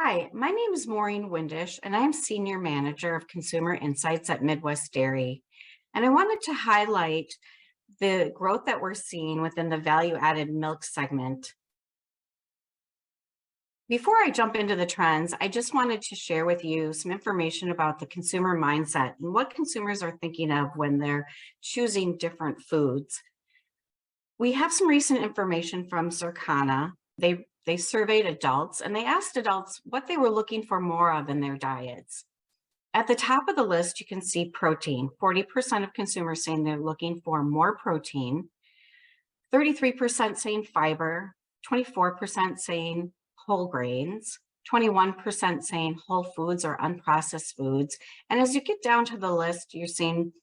Hi, my name is Maureen Windisch, and I'm Senior Manager of Consumer Insights at Midwest Dairy. And I wanted to highlight the growth that we're seeing within the value-added milk segment. Before I jump into the trends, I just wanted to share with you some information about the consumer mindset and what consumers are thinking of when they're choosing different foods. We have some recent information from Circana. They surveyed adults and they asked adults what they were looking for more of in their diets. At the top of the list, you can see protein. 40% of consumers saying they're looking for more protein, 33% saying fiber, 24% saying whole grains, 21% saying whole foods or unprocessed foods. And as you get down to the list, you're seeing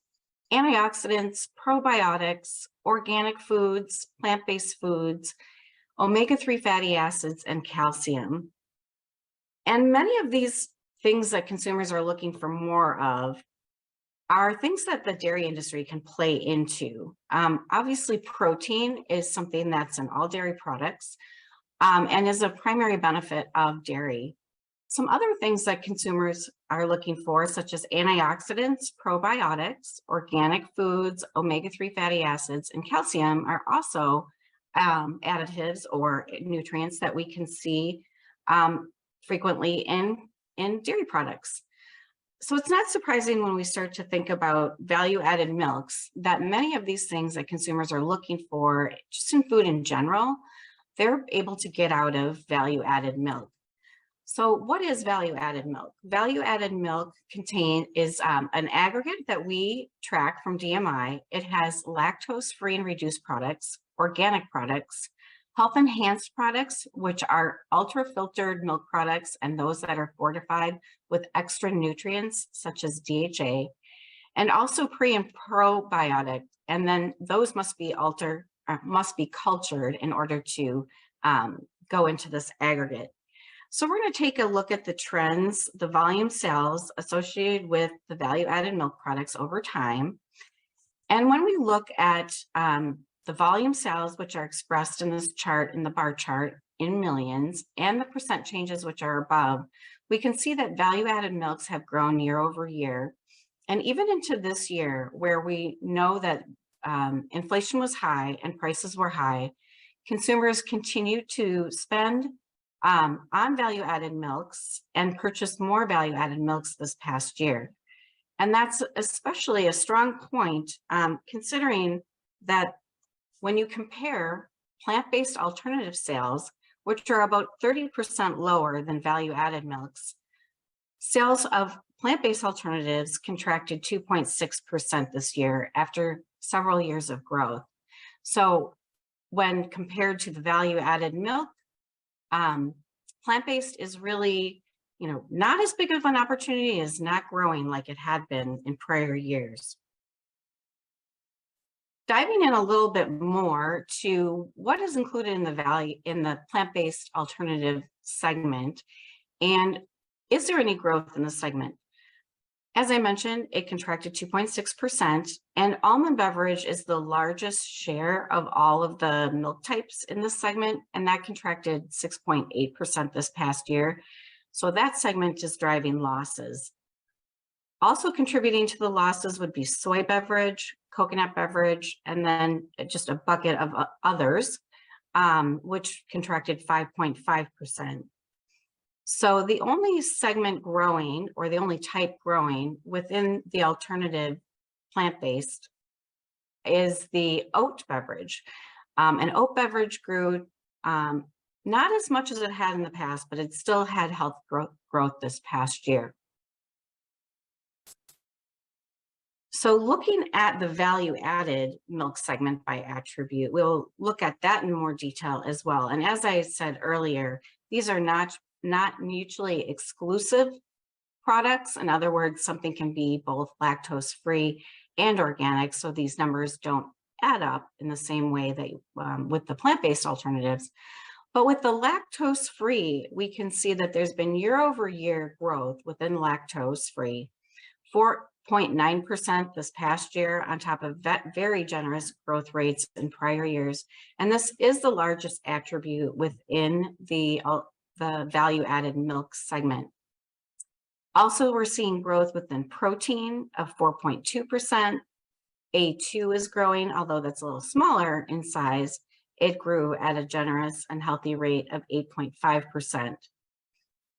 antioxidants, probiotics, organic foods, plant-based foods, omega-3 fatty acids, and calcium. And many of these things that consumers are looking for more of are things that the dairy industry can play into. Obviously, protein is something that's in all dairy products and is a primary benefit of dairy. Some other things that consumers are looking for, such as antioxidants, probiotics, organic foods, omega-3 fatty acids, and calcium, are also additives or nutrients that we can see frequently in dairy products. So it's not surprising when we start to think about value-added milks that many of these things that consumers are looking for just in food in general, they're able to get out of value-added milk. So what is value-added milk? Value-added milk is an aggregate that we track from DMI. It has lactose-free and reduced products, organic products, health-enhanced products, which are ultra-filtered milk products and those that are fortified with extra nutrients such as DHA, and also pre and probiotic. And then those must be cultured in order to go into this aggregate. So we're going to take a look at the trends, the volume sales associated with the value-added milk products over time. And when we look at the volume sales, which are expressed in this chart, in the bar chart, in millions, and the percent changes, which are above, we can see that value-added milks have grown year over year. And even into this year, where we know that inflation was high and prices were high, consumers continue to spend on value-added milks and purchase more value-added milks this past year. And that's especially a strong point considering that when you compare plant-based alternative sales, which are about 30% lower than value-added milks, sales of plant-based alternatives contracted 2.6% this year after several years of growth. So when compared to the value-added milk, plant-based is really, not as big of an opportunity, is not growing like it had been in prior years. Diving in a little bit more to what is included in the plant-based alternative segment, and is there any growth in the segment? As I mentioned, it contracted 2.6%, and almond beverage is the largest share of all of the milk types in this segment, and that contracted 6.8% this past year. So that segment is driving losses. Also contributing to the losses would be soy beverage, coconut beverage, and then just a bucket of others, which contracted 5.5%. So the only segment growing, or the only type growing within the alternative plant-based, is the oat beverage. And oat beverage grew not as much as it had in the past, but it still had health growth this past year. So looking at the value-added milk segment by attribute, we'll look at that in more detail as well. And as I said earlier, these are not mutually exclusive products. In other words, something can be both lactose-free and organic, so these numbers don't add up in the same way that with the plant-based alternatives. But with the lactose-free, we can see that there's been year-over-year growth within lactose-free, 4.9% this past year, on top of very generous growth rates in prior years. And this is the largest attribute within the the value-added milk segment. Also, we're seeing growth within protein of 4.2%. A2 is growing, although that's a little smaller in size. It grew at a generous and healthy rate of 8.5%.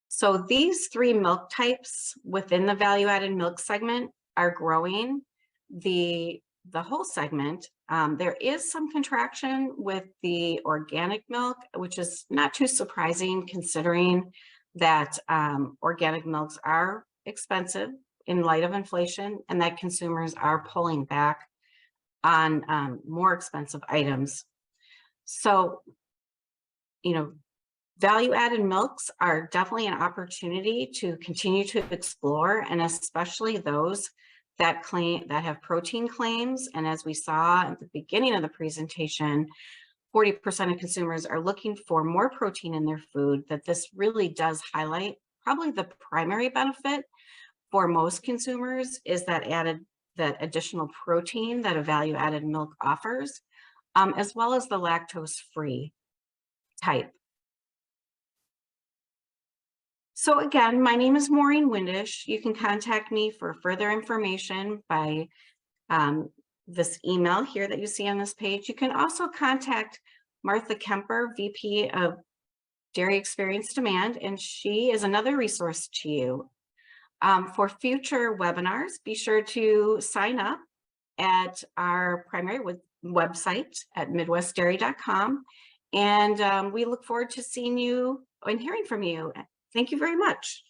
So these three milk types within the value-added milk segment are growing the whole segment. There is some contraction with the organic milk, which is not too surprising considering that organic milks are expensive in light of inflation and that consumers are pulling back on more expensive items. So, value-added milks are definitely an opportunity to continue to explore, and especially those that have protein claims. And as we saw at the beginning of the presentation, 40% of consumers are looking for more protein in their food. That this really does highlight probably the primary benefit for most consumers is that additional protein that a value-added milk offers, as well as the lactose-free type. So again, my name is Maureen Windisch. You can contact me for further information by this email here that you see on this page. You can also contact Martha Kemper, VP of Dairy Experience Demand, and she is another resource to you. For future webinars, be sure to sign up at our primary website at midwestdairy.com. And we look forward to seeing you and hearing from you. Thank you very much.